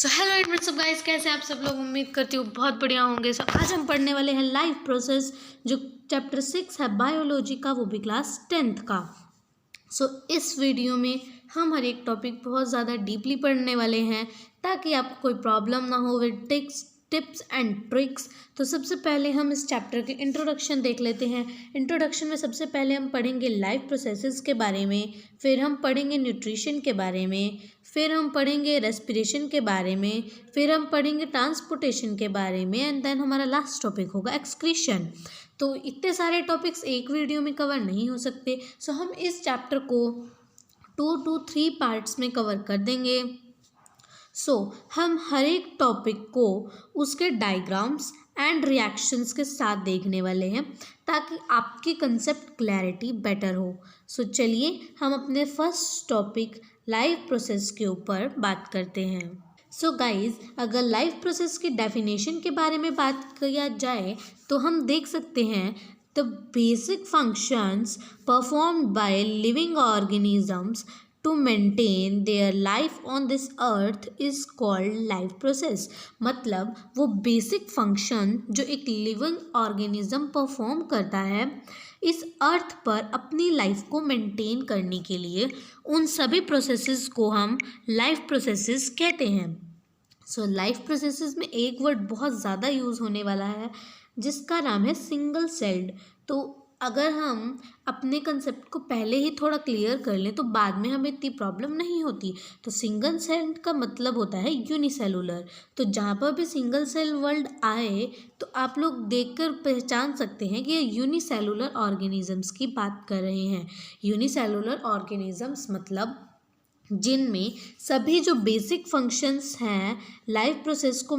So hello and what's up guys, कैसे हैं आप सब लोग। उम्मीद करती हूँ बहुत बढ़िया होंगे। सो आज हम पढ़ने वाले हैं लाइफ प्रोसेस, जो चैप्टर 6 है बायोलॉजी का, वो भी क्लास 10th का। सो इस वीडियो में हम हर एक टॉपिक बहुत ज़्यादा डीपली पढ़ने वाले हैं ताकि आपको कोई प्रॉब्लम ना हो विद टिप्स एंड ट्रिक्स। तो सबसे पहले हम इस चैप्टर के इंट्रोडक्शन देख लेते हैं। इंट्रोडक्शन में सबसे पहले हम पढ़ेंगे लाइफ प्रोसेसेस के बारे में, फिर हम पढ़ेंगे न्यूट्रिशन के बारे में, फिर हम पढ़ेंगे रेस्पिरेशन के बारे में, फिर हम पढ़ेंगे ट्रांसपोर्टेशन के बारे में, एंड देन हमारा लास्ट टॉपिक होगा एक्सक्रीशन। तो इतने सारे टॉपिक्स एक वीडियो में कवर नहीं हो सकते, सो हम इस चैप्टर को 2 to 3 पार्ट्स में कवर कर देंगे। हम हर एक टॉपिक को उसके डायग्राम्स एंड रिएक्शंस के साथ देखने वाले हैं ताकि आपकी कंसेप्ट क्लैरिटी बेटर हो। चलिए हम अपने फर्स्ट टॉपिक लाइफ प्रोसेस के ऊपर बात करते हैं। गाइज, अगर लाइफ प्रोसेस की डेफिनेशन के बारे में बात किया जाए तो हम देख सकते हैं the basic functions performed by living organisms to maintain their life on this earth is called life process. मतलब वो बेसिक फंक्शन जो एक लिविंग ऑर्गेनिज्म परफॉर्म करता है इस अर्थ पर अपनी लाइफ को मेंटेन करने के लिए, उन सभी प्रोसेसेस को हम लाइफ प्रोसेसेस कहते हैं। लाइफ प्रोसेसेस में एक वर्ड बहुत ज़्यादा यूज़ होने वाला है जिसका नाम है सिंगल सेल्ड। तो अगर हम अपने कंसेप्ट को पहले ही थोड़ा क्लियर कर लें तो बाद में हमें इतनी प्रॉब्लम नहीं होती। तो सिंगल सेल का मतलब होता है यूनिसेलुलर। तो जहाँ पर भी सिंगल सेल वर्ड आए तो आप लोग देखकर पहचान सकते हैं कि ये यूनिसेलुलर ऑर्गेनिजम्स की बात कर रहे हैं। यूनिसेलुलर ऑर्गेनिजम्स मतलब जिनमें सभी जो बेसिक फंक्शंस हैं लाइफ प्रोसेस को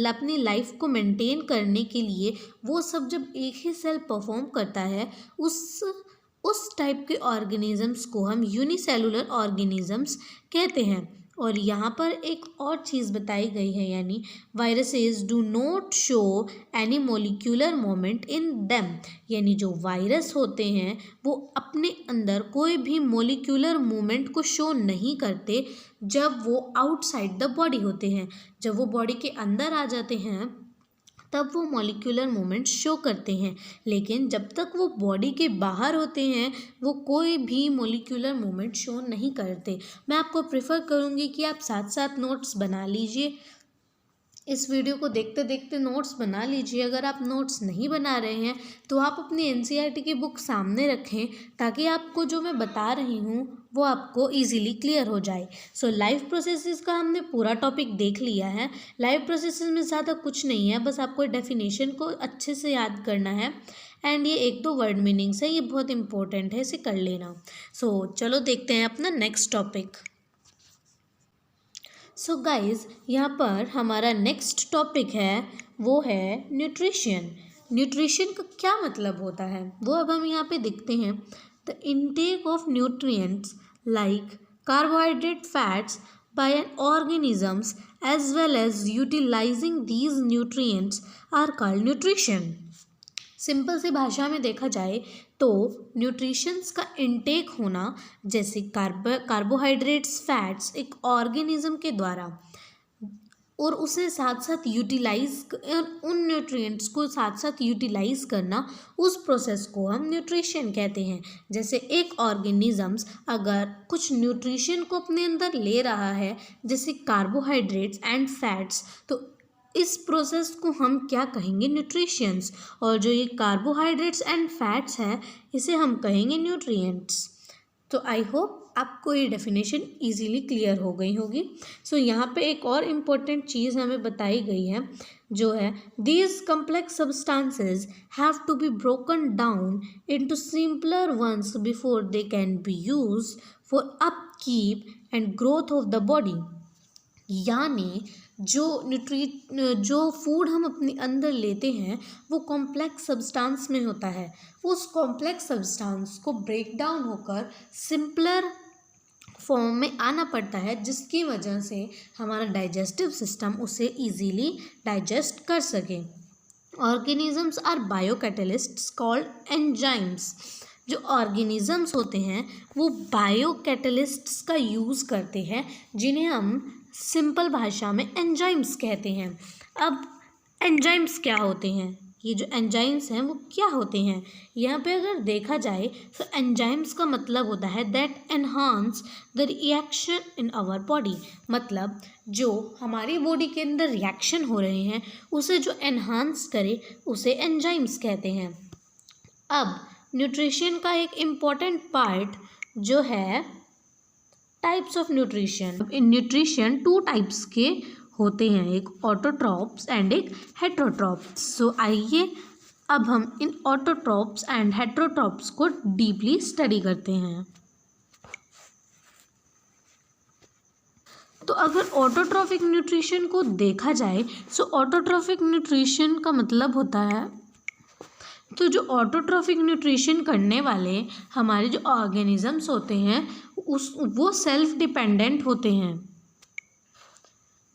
अपनी लाइफ को मेंटेन करने के लिए, वो सब जब एक ही सेल परफॉर्म करता है उस टाइप के ऑर्गेनिजम्स को हम यूनिसेलुलर ऑर्गेनिजम्स कहते हैं। और यहाँ पर एक और चीज़ बताई गई है, यानी viruses do not show any molecular moment in them. यानी जो वायरस होते हैं वो अपने अंदर कोई भी मोलिक्यूलर मूवमेंट को शो नहीं करते जब वो आउटसाइड द बॉडी होते हैं। जब वो बॉडी के अंदर आ जाते हैं तब वो मॉलिक्यूलर मूवमेंट शो करते हैं, लेकिन जब तक वो बॉडी के बाहर होते हैं वो कोई भी मॉलिक्यूलर मूवमेंट शो नहीं करते। मैं आपको प्रेफर करूँगी कि आप साथ साथ नोट्स बना लीजिए। इस वीडियो को देखते देखते नोट्स बना लीजिए। अगर आप नोट्स नहीं बना रहे हैं तो आप अपनी एनसीईआरटी की बुक सामने रखें ताकि आपको जो मैं बता रही हूँ वो आपको इजीली क्लियर हो जाए। लाइफ प्रोसेसेस का हमने पूरा टॉपिक देख लिया है। लाइफ प्रोसेसेस में ज़्यादा कुछ नहीं है, बस आपको डेफिनेशन को अच्छे से याद करना है एंड ये 1-2 वर्ड मीनिंग्स है, ये बहुत इंपॉर्टेंट है, इसे कर लेना। चलो देखते हैं अपना नेक्स्ट टॉपिक। गाइज, यहाँ पर हमारा नेक्स्ट टॉपिक है वो है न्यूट्रिशन। न्यूट्रिशन का क्या मतलब होता है वो अब हम यहाँ पे देखते हैं। The intake of nutrients like carbohydrate fats by an organisms as well as utilizing these nutrients are called nutrition। Simple सी भाषा में देखा जाए तो न्यूट्रिशंस का इनटेक होना, जैसे कार्बोहाइड्रेट्स फैट्स एक ऑर्गेनिज्म के द्वारा, और उसे साथ साथ उन न्यूट्रिएंट्स को साथ साथ यूटिलाइज करना, उस प्रोसेस को हम न्यूट्रिशन कहते हैं। जैसे एक ऑर्गेनिजम्स अगर कुछ न्यूट्रिशन को अपने अंदर ले रहा है जैसे कार्बोहाइड्रेट्स एंड फैट्स, तो इस प्रोसेस को हम क्या कहेंगे, न्यूट्रिशंस। और जो ये कार्बोहाइड्रेट्स एंड फैट्स है इसे हम कहेंगे न्यूट्रिएंट्स। तो आई होप आपको ये डेफिनेशन इजीली क्लियर हो गई होगी। यहाँ पे एक और इम्पोर्टेंट चीज़ हमें बताई गई है जो है these complex substances have to be broken down into simpler ones before they can be used for upkeep and growth of the body. यानी जो फूड हम अपने अंदर लेते हैं वो कॉम्प्लेक्स सब्सटेंस में होता है। उस कॉम्प्लेक्स सब्सटेंस को ब्रेक डाउन होकर सिंपलर फॉर्म में आना पड़ता है, जिसकी वजह से हमारा डाइजेस्टिव सिस्टम उसे इजीली डाइजेस्ट कर सके। Organisms are biocatalysts called enzymes. जो ऑर्गेनिजम्स होते हैं वो बायोकैटलिस्ट्स का यूज़ करते हैं जिन्हें हम सिंपल भाषा में एंजाइम्स कहते हैं। अब एंजाइम्स क्या होते हैं, ये जो एंजाइम्स हैं वो क्या होते हैं, यहाँ पे अगर देखा जाए तो एंजाइम्स का मतलब होता है that enhance the reaction in our body, मतलब जो हमारी बॉडी के अंदर रिएक्शन हो रहे हैं उसे जो एनहांस करे उसे एंजाइम्स कहते हैं। अब न्यूट्रिशन का एक इम्पॉर्टेंट पार्ट जो है types of nutrition. In nutrition 2 types के होते हैं, एक ऑटोट्रॉप्स एंड एक हेटरोट्रॉप्स। सो आइए अब हम इन ऑटोट्रॉप्स एंड हेटरोट्रॉप्स को डीपली स्टडी करते हैं। तो अगर ऑटोट्रॉफिक न्यूट्रिशन को देखा जाए सो ऑटोट्रॉफिक न्यूट्रिशन का मतलब होता है, तो जो ऑटोट्रॉफिक न्यूट्रिशन करने वाले हमारे जो ऑर्गेनिजम्स होते हैं वो सेल्फ डिपेंडेंट होते हैं,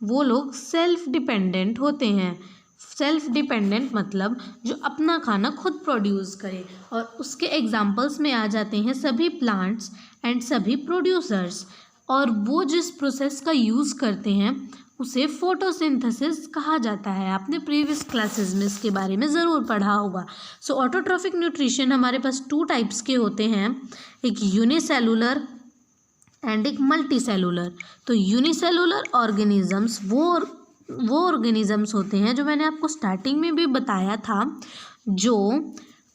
वो लोग सेल्फ डिपेंडेंट होते हैं। सेल्फ डिपेंडेंट मतलब जो अपना खाना खुद प्रोड्यूस करे, और उसके एग्जांपल्स में आ जाते हैं सभी प्लांट्स एंड सभी प्रोड्यूसर्स। और वो जिस प्रोसेस का यूज़ करते हैं उसे फोटोसिंथेसिस कहा जाता है। आपने प्रीवियस क्लासेस में इसके बारे में ज़रूर पढ़ा होगा। सो ऑटोट्रॉफिक न्यूट्रिशन हमारे पास 2 टाइप्स के होते हैं, एक यूनिसेलुलर एंड एक मल्टी सेलुलर। तो यूनिसेलुलर ऑर्गेनिजम्स वो ऑर्गेनिजम्स होते हैं जो मैंने आपको स्टार्टिंग में भी बताया था, जो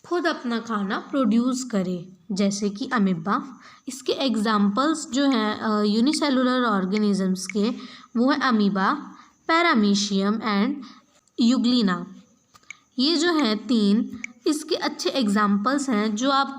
खुद अपना खाना प्रोड्यूस करे, जैसे कि अमीबा। इसके एग्जाम्पल्स जो हैं यूनिसेलुलर ऑर्गेनिजम्स के वो है अमीबा, पैरामीशियम एंड यूग्लिना। ये जो हैं 3 इसके अच्छे एग्जाम्पल्स हैं जो आप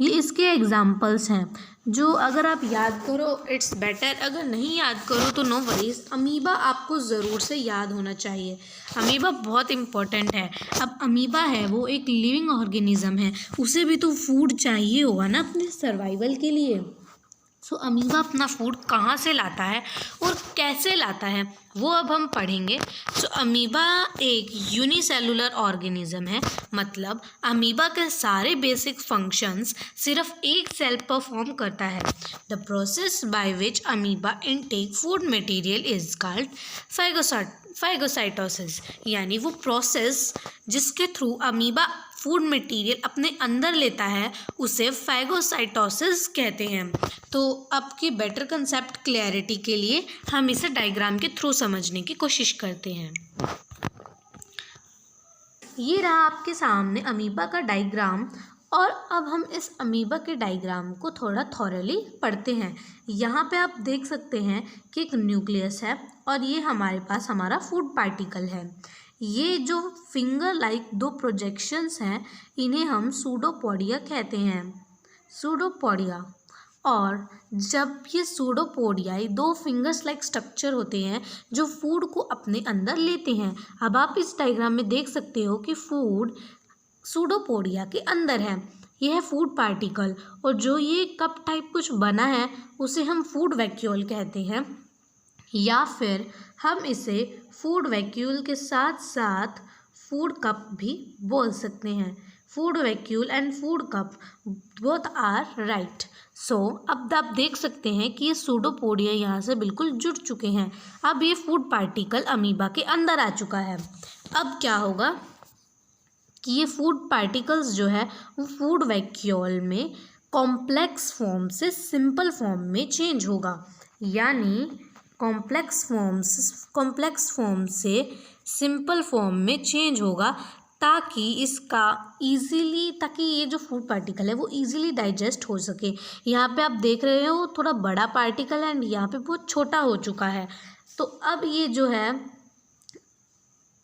ये इसके एग्जाम्पल्स हैं जो अगर आप याद करो इट्स बेटर, अगर नहीं याद करो तो नो वरीज। अमीबा आपको ज़रूर से याद होना चाहिए, अमीबा बहुत इम्पोर्टेंट है। अब अमीबा है वो एक लिविंग ऑर्गेनिज्म है, उसे भी तो फूड चाहिए होगा ना अपने सर्वाइवल के लिए। सो अमीबा अपना फूड कहाँ से लाता है और कैसे लाता है वो अब हम पढ़ेंगे। सो अमीबा एक यूनिसेलुलर ऑर्गेनिज्म है, मतलब अमीबा के सारे बेसिक फंक्शंस सिर्फ एक सेल परफॉर्म करता है। The process by which amoeba intake food material is called phagocytosis, यानी वो प्रोसेस जिसके थ्रू अमीबा फूड मटेरियल अपने अंदर लेता है उसे फाइगोसाइटोसिस कहते हैं। तो आपकी बेटर कंसेप्ट क्लैरिटी के लिए हम इसे डायग्राम के थ्रू समझने की कोशिश करते हैं। ये रहा आपके सामने अमीबा का डायग्राम, और अब हम इस अमीबा के डायग्राम को थोड़ा थॉरली पढ़ते हैं। यहाँ पे आप देख सकते हैं कि एक न्यूक्लियस है और ये हमारे पास हमारा फूड पार्टिकल है। ये जो फिंगर लाइक 2 प्रोजेक्शंस हैं इन्हें हम सूडोपोडिया कहते हैं, सूडोपोडिया। और जब ये सूडोपोडिया 2 फिंगर्स लाइक स्ट्रक्चर होते हैं जो फूड को अपने अंदर लेते हैं। अब आप इस डायग्राम में देख सकते हो कि फूड सूडोपोडिया के अंदर है, यह है फूड पार्टिकल, और जो ये कप टाइप कुछ बना है उसे हम फूड वैक्यूल कहते हैं, या फिर हम इसे फूड वैक्यूल के साथ साथ फूड कप भी बोल सकते हैं। Food vacuole and food cup both are right. So अब आप देख सकते हैं कि ये सूडोपोडिया यहाँ से बिल्कुल जुड़ चुके हैं। अब ये फूड पार्टिकल अमीबा के अंदर आ चुका है। अब क्या होगा कि ये फूड पार्टिकल्स जो है वो फूड वैक्यूल में कॉम्प्लेक्स फॉर्म से सिंपल फॉर्म में चेंज होगा, यानी कॉम्प्लेक्स फॉर्म से सिंपल फॉर्म में चेंज होगा, ताकि ये जो फूड पार्टिकल है वो इजीली डाइजेस्ट हो सके। यहाँ पे आप देख रहे हो थोड़ा बड़ा पार्टिकल है एंड यहाँ पे बहुत छोटा हो चुका है। तो अब ये जो है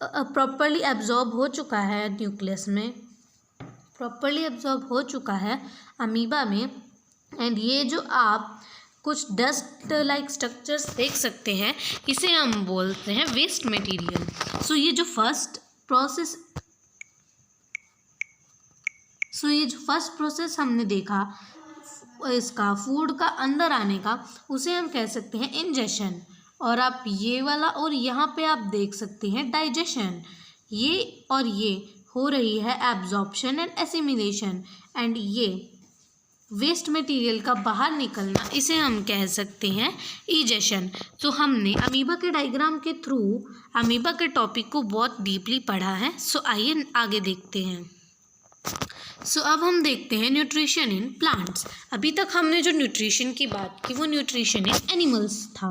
प्रॉपरली एब्जॉर्ब हो चुका है न्यूक्लियस में, प्रॉपरली एब्जॉर्ब हो चुका है अमीबा में। एंड ये जो आप कुछ डस्ट लाइक स्ट्रक्चर्स देख सकते हैं इसे हम बोलते हैं वेस्ट मटेरियल। सो ये जो फर्स्ट प्रोसेस हमने देखा इसका फूड का अंदर आने का, उसे हम कह सकते हैं इंजेशन। और आप ये वाला और यहाँ पे आप देख सकते हैं डाइजेशन। ये हो रही है एब्जॉर्प्शन एंड एसिमिलेशन। एंड ये वेस्ट मटेरियल का बाहर निकलना, इसे हम कह सकते हैं इजेशन। तो हमने अमीबा के डायग्राम के थ्रू अमीबा के टॉपिक को बहुत डीपली पढ़ा है। सो आइए आगे देखते हैं। सो अब हम देखते हैं न्यूट्रिशन इन प्लांट्स। अभी तक हमने जो न्यूट्रिशन की बात की वो न्यूट्रिशन इन एनिमल्स था,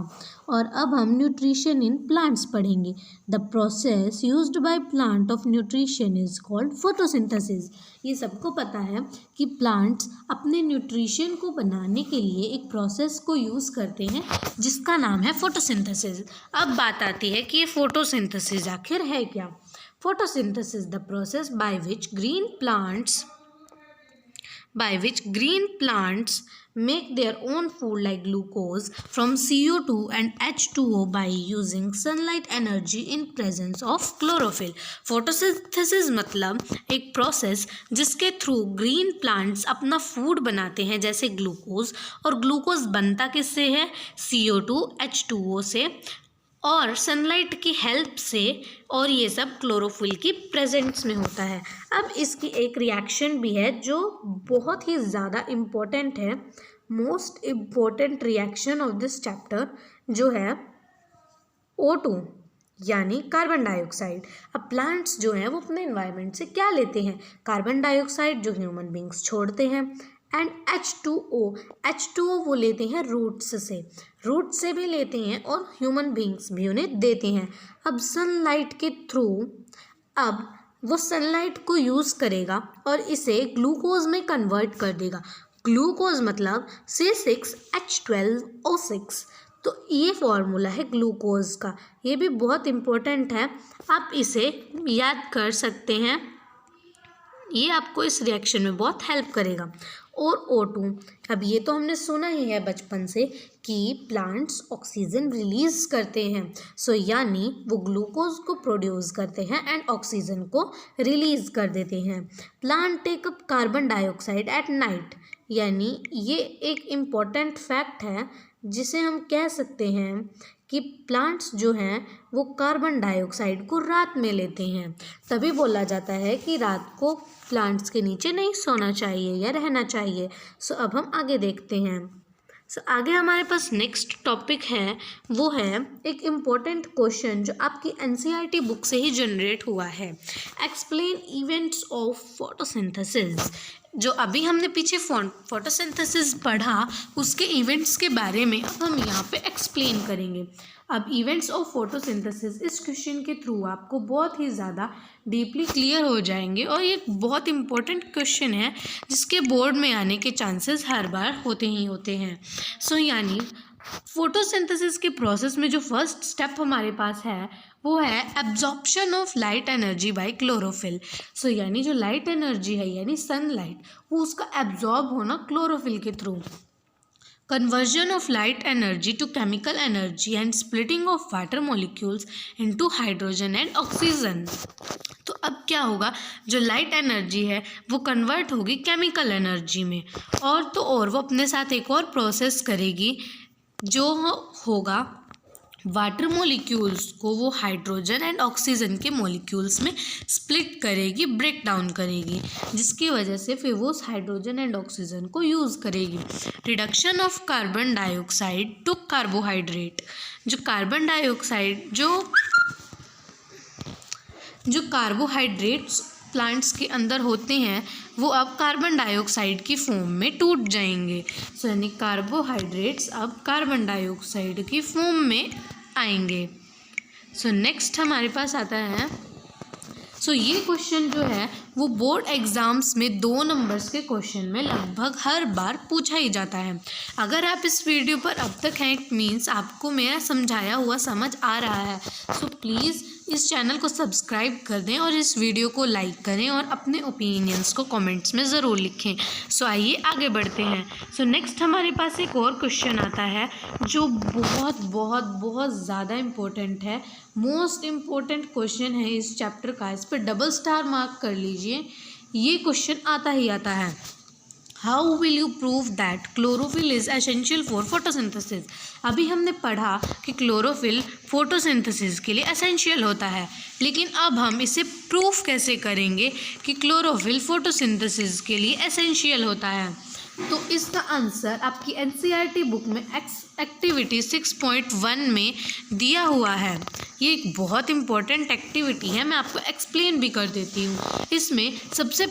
और अब हम न्यूट्रिशन इन प्लांट्स पढ़ेंगे। The process used by plant of nutrition is called photosynthesis. ये सबको पता है कि प्लांट्स अपने न्यूट्रिशन को बनाने के लिए एक प्रोसेस को यूज़ करते हैं जिसका नाम है फोटोसिंथेसिस। अब बात आती है कि ये फोटोसिंथेसिस आखिर है क्या। Photosynthesis the process by which green plants make their own food like glucose from CO2 and H2O by using sunlight energy in presence of chlorophyll। Photosynthesis मतलब एक प्रोसेस जिसके थ्रू ग्रीन प्लांट्स अपना food बनाते हैं जैसे glucose, और glucose बनता किससे है? CO2 H2O से और सनलाइट की हेल्प से, और ये सब क्लोरोफिल की प्रेजेंस में होता है। अब इसकी एक रिएक्शन भी है जो बहुत ही ज़्यादा इम्पोर्टेंट है, most important reaction of this chapter, जो है O2 यानी कार्बन डाइऑक्साइड। अब प्लांट्स जो हैं वो अपने एनवायरनमेंट से क्या लेते हैं? कार्बन डाइऑक्साइड जो ह्यूमन बींग्स छोड़ते हैं, एंड H2O वो लेते हैं रूट्स से भी लेते हैं, और ह्यूमन बींग्स भी उन्हें देते हैं। अब सनलाइट के थ्रू अब वो सनलाइट को यूज़ करेगा और इसे ग्लूकोज में कन्वर्ट कर देगा। ग्लूकोज मतलब C6H12O6। तो ये फॉर्मूला है ग्लूकोज का, ये भी बहुत इम्पोर्टेंट है, आप इसे याद कर सकते हैं, ये आपको इस रिएक्शन में बहुत हेल्प करेगा। और O2, अब ये तो हमने सुना ही है बचपन से कि प्लांट्स ऑक्सीजन रिलीज करते हैं। सो यानी वो ग्लूकोज को प्रोड्यूस करते हैं एंड ऑक्सीजन को रिलीज कर देते हैं। Plant take up carbon dioxide at night, यानी ये एक इम्पॉर्टेंट फैक्ट है जिसे हम कह सकते हैं कि प्लांट्स जो हैं वो कार्बन डाइऑक्साइड को रात में लेते हैं। तभी बोला जाता है कि रात को प्लांट्स के नीचे नहीं सोना चाहिए या रहना चाहिए। सो अब हम आगे देखते हैं। सो आगे हमारे पास नेक्स्ट टॉपिक है, वो है एक इम्पोर्टेंट क्वेश्चन जो आपकी NCERT बुक से ही जनरेट हुआ है। Explain events of photosynthesis. जो अभी हमने पीछे फोटोसिंथेसिस पढ़ा उसके इवेंट्स के बारे में अब हम यहाँ पे एक्सप्लेन करेंगे। अब इवेंट्स ऑफ फोटोसिंथेसिस इस क्वेश्चन के थ्रू आपको बहुत ही ज़्यादा डीपली क्लियर हो जाएंगे, और ये बहुत इंपॉर्टेंट क्वेश्चन है जिसके बोर्ड में आने के चांसेस हर बार होते ही होते हैं। सो यानी फोटोसिंथेसिस के प्रोसेस में जो फर्स्ट स्टेप हमारे पास है वो है absorption of light energy by chlorophyll. So यानी जो लाइट एनर्जी है यानी सनलाइट, वो उसका एब्जॉर्ब होना क्लोरोफिल के थ्रू। Conversion of light energy to chemical energy and splitting of water molecules into hydrogen and oxygen. तो अब क्या होगा, जो लाइट एनर्जी है वो कन्वर्ट होगी केमिकल एनर्जी में, और तो और वो अपने साथ एक और प्रोसेस करेगी जो होगा वाटर मॉलिक्यूल्स को वो हाइड्रोजन एंड ऑक्सीजन के मॉलिक्यूल्स में स्प्लिट करेगी, ब्रेक डाउन करेगी, जिसकी वजह से फिर वो उस हाइड्रोजन एंड ऑक्सीजन को यूज़ करेगी। Reduction of carbon dioxide to carbohydrate. जो कार्बन डाइऑक्साइड जो कार्बोहाइड्रेट्स प्लांट्स के अंदर होते हैं वो अब कार्बन डाइऑक्साइड की फॉर्म में टूट जाएंगे। सो यानी कार्बोहाइड्रेट्स अब कार्बन डाइऑक्साइड की फॉर्म में आएंगे। सो नेक्स्ट हमारे पास आता है, सो ये क्वेश्चन जो है वो बोर्ड एग्ज़ाम्स में 2 नंबर्स के क्वेश्चन में लगभग हर बार पूछा ही जाता है। अगर आप इस वीडियो पर अब तक हैं, इट मीन्स आपको मेरा समझाया हुआ समझ आ रहा है। सो प्लीज़ इस चैनल को सब्सक्राइब कर दें और इस वीडियो को लाइक करें और अपने ओपिनियंस को कमेंट्स में ज़रूर लिखें। सो आइए आगे बढ़ते हैं। सो नेक्स्ट हमारे पास एक और क्वेश्चन आता है जो बहुत बहुत बहुत ज़्यादा इम्पोर्टेंट है, मोस्ट इम्पोर्टेंट क्वेश्चन है इस चैप्टर का। इस पर डबल स्टार मार्क कर लीजिए, ये क्वेश्चन आता ही आता है। How will you prove that chlorophyll is essential for photosynthesis. अभी हमने पढ़ा कि क्लोरोफिल फोटोसिंथेसिस के लिए एसेंशियल होता है, लेकिन अब हम इसे प्रूफ कैसे करेंगे कि क्लोरोफिल फोटोसिंथेसिस के लिए एसेंशियल होता है। तो इसका आंसर आपकी एनसीईआरटी बुक में एक्टिविटी 6.1 में दिया हुआ है। ये एक बहुत इम्पोर्टेंट एक्टिविटी है, मैं आपको एक्सप्लेन भी कर देती हूँ। इसमें सबसे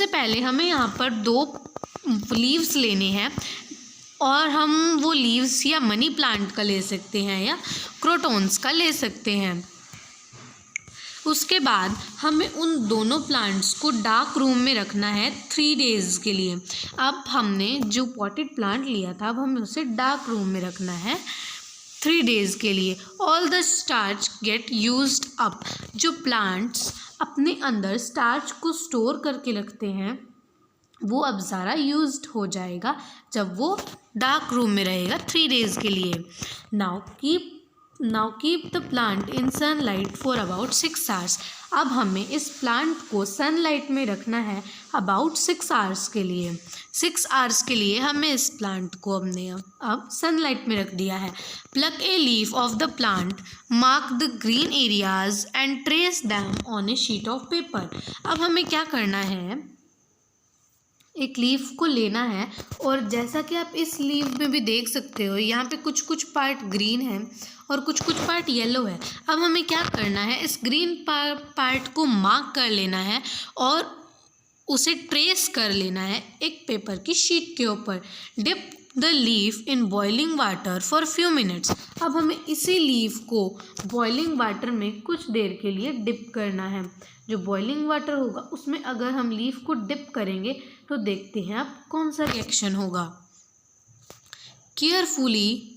पहले हमें यहाँ पर 2 लीव्स लेने हैं और हम वो लीव्स या मनी प्लांट का ले सकते हैं या क्रोटॉन्स का ले सकते हैं। उसके बाद हमें उन दोनों प्लांट्स को डार्क रूम में रखना है 3 डेज़ के लिए। अब हमने जो पॉटेड प्लांट लिया था, अब हमें उसे डार्क रूम में रखना है 3 डेज़ के लिए। All the starch get used up. जो प्लांट्स अपने अंदर स्टार्च को स्टोर करके रखते हैं वो अब सारा यूज्ड हो जाएगा जब वो डार्क रूम में रहेगा 3 डेज़ के लिए। Now keep the plant in sunlight for about 6 hours. अब हमें इस प्लांट को सनलाइट में रखना है अबाउट 6 आवर्स के लिए। 6 आवर्स के लिए हमें इस प्लांट को हमने अब सनलाइट में रख दिया है। Pluck a leaf of the plant, mark the green areas and trace them on a sheet of paper. अब हमें क्या करना है, एक लीफ को लेना है और जैसा कि आप इस लीफ में भी देख सकते हो, यहाँ पे कुछ कुछ पार्ट ग्रीन है और कुछ कुछ पार्ट येलो है। अब हमें क्या करना है, इस ग्रीन पार्ट को मार्क कर लेना है और उसे ट्रेस कर लेना है एक पेपर की शीट के ऊपर। Dip the leaf in boiling water for few minutes. अब हमें इसी लीफ को बॉइलिंग वाटर में कुछ देर के लिए डिप करना है। जो बॉइलिंग वाटर होगा उसमें अगर हम लीफ को डिप करेंगे तो देखते हैं आप कौन सा रिएक्शन होगा। Carefully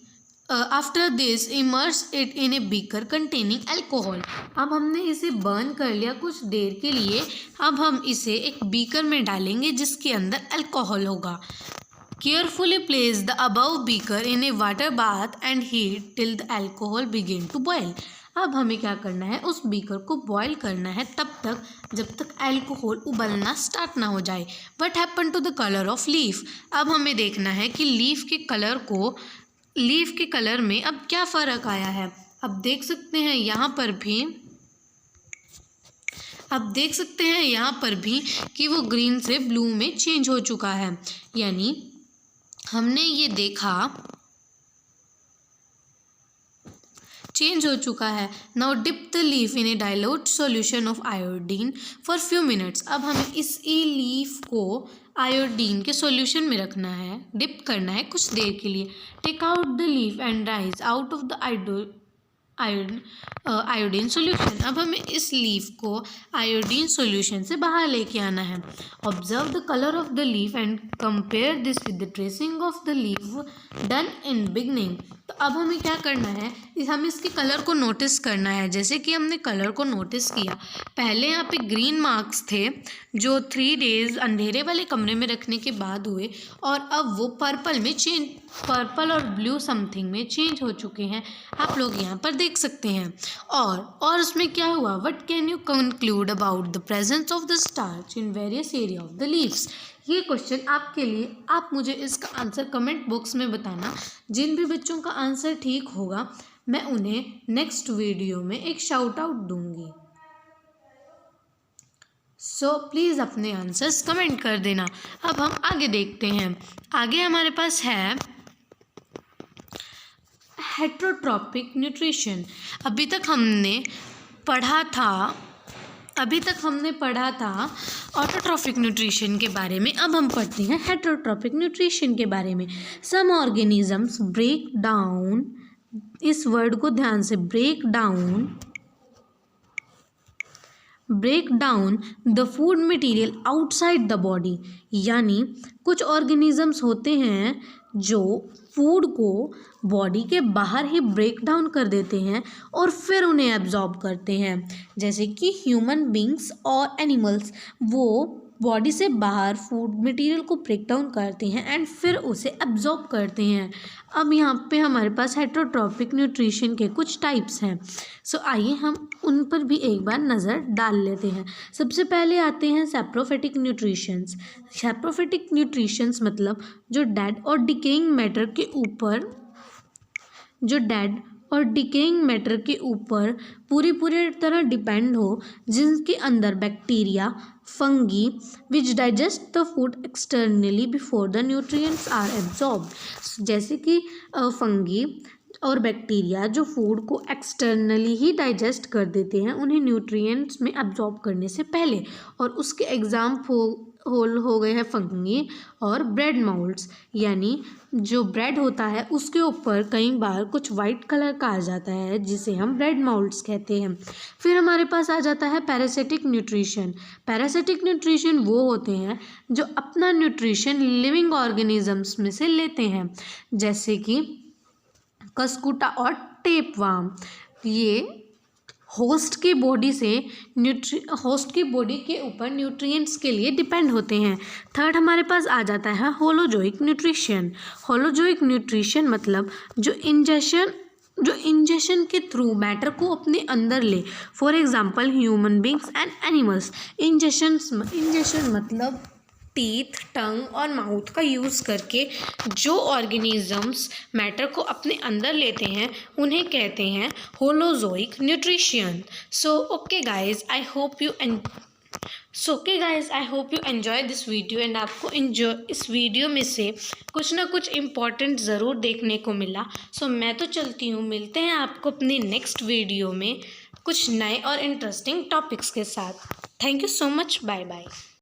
after this immerse it in a beaker containing alcohol. अब हमने इसे बर्न कर लिया कुछ देर के लिए। अब हम इसे एक बीकर में डालेंगे जिसके अंदर अल्कोहल होगा। Carefully place the above beaker in a water bath and heat till the alcohol begin to boil. अब हमें क्या करना है, उस बीकर को बॉयल करना है तब तक जब तक अल्कोहल उबलना स्टार्ट ना हो जाए। What happen to the colour of leaf. अब हमें देखना है कि लीफ के कलर में अब क्या फ़र्क आया है। अब देख सकते हैं यहाँ पर भी कि वो ग्रीन से ब्लू में चेंज हो चुका है, यानी हमने ये देखा चेंज हो चुका है। Now dip the leaf in a dilute solution of iodine for few minutes. अब हमें इस लीफ को आयोडीन के सॉल्यूशन में रखना है, डिप करना है कुछ देर के लिए। Take out the leaf and rinse out of the iodine solution. अब हमें इस लीफ को आयोडीन सॉल्यूशन से बाहर लेके आना है। Observe the colour of the leaf and compare this with the tracing of the leaf done in beginning. तो अब हमें क्या करना है, हमें इसके कलर को नोटिस करना है। जैसे कि हमने कलर को नोटिस किया, पहले यहाँ पे ग्रीन मार्क्स थे जो 3 डेज़ अंधेरे वाले कमरे में रखने के बाद हुए और अब वो पर्पल और ब्लू समथिंग में चेंज हो चुके हैं। आप लोग यहाँ पर देख सकते हैं। और उसमें क्या हुआ, what can you conclude about the presence of the starch in various area of the leaves. ये क्वेश्चन आपके लिए, आप मुझे इसका आंसर कमेंट बॉक्स में बताना। जिन भी बच्चों का आंसर ठीक होगा मैं उन्हें नेक्स्ट वीडियो में एक शाउट आउट दूंगी। सो प्लीज़ अपने आंसर्स कमेंट कर देना। अब हम आगे देखते हैं। आगे हमारे पास है हेटरोट्रॉपिक न्यूट्रिशन। अभी तक हमने पढ़ा था ऑटोट्रॉफिक न्यूट्रिशन के बारे में। अब हम पढ़ते हैं हेटरोट्रॉपिक न्यूट्रिशन के बारे में। सम ऑर्गेनिजम्स ब्रेक डाउन, इस वर्ड को ध्यान से, break down the food material outside the body. यानी कुछ ऑर्गेनिजम्स होते हैं जो फूड को बॉडी के बाहर ही ब्रेक डाउन कर देते हैं और फिर उन्हें एब्जॉर्ब करते हैं। जैसे कि ह्यूमन बींग्स और एनिमल्स, वो बॉडी से बाहर फूड मटेरियल को ब्रेक डाउन करते हैं एंड फिर उसे एब्जॉर्ब करते हैं। अब यहाँ पे हमारे पास हेटरोट्रॉपिक न्यूट्रिशन के कुछ टाइप्स हैं। सो आइए हम उन पर भी एक बार नज़र डाल लेते हैं। सबसे पहले आते हैं सैप्रोफिटिक न्यूट्रिशंस। सैप्रोफिटिक न्यूट्रिशंस मतलब जो डेड और डिकेइंग मैटर के ऊपर पूरी तरह डिपेंड हो, जिनके अंदर bacteria, fungi which digest the food externally before the nutrients are absorbed. जैसे कि फंगी और बैक्टीरिया जो फूड को एक्सटर्नली ही डाइजेस्ट कर देते हैं उन्हें न्यूट्रिएंट्स में अब्जॉर्ब करने से पहले, और उसके एग्जाम्पल हो गए हैं फंगी और ब्रेड माउल्ड्स। यानी जो ब्रेड होता है उसके ऊपर कई बार कुछ वाइट कलर का आ जाता है जिसे हम ब्रेड माउल्ड्स कहते हैं। फिर हमारे पास आ जाता है पैरासिटिक न्यूट्रिशन। पैरासिटिक न्यूट्रिशन वो होते हैं जो अपना न्यूट्रिशन लिविंग ऑर्गेनिजम्स में से लेते हैं, जैसे कि कस्कुटा और टेपवार्म। ये होस्ट की बॉडी के ऊपर न्यूट्रिएंट्स के लिए डिपेंड होते हैं। थर्ड हमारे पास आ जाता है होलोजोइक न्यूट्रिशन। होलोजोइक न्यूट्रिशन मतलब जो इंजेशन के थ्रू मैटर को अपने अंदर ले, for example human beings and animals. Ingestion मतलब टीथ, टंग और माउथ का यूज़ करके जो ऑर्गेनिजम्स मैटर को अपने अंदर लेते हैं उन्हें कहते हैं holozoic nutrition. So okay guys, I hope you enjoy this video and आपको इस वीडियो में से कुछ ना कुछ इम्पॉर्टेंट ज़रूर देखने को मिला। सो मैं तो चलती हूँ, मिलते हैं आपको अपनी नेक्स्ट वीडियो में कुछ नए और इंटरेस्टिंग टॉपिक्स के साथ। Thank you so much, bye bye.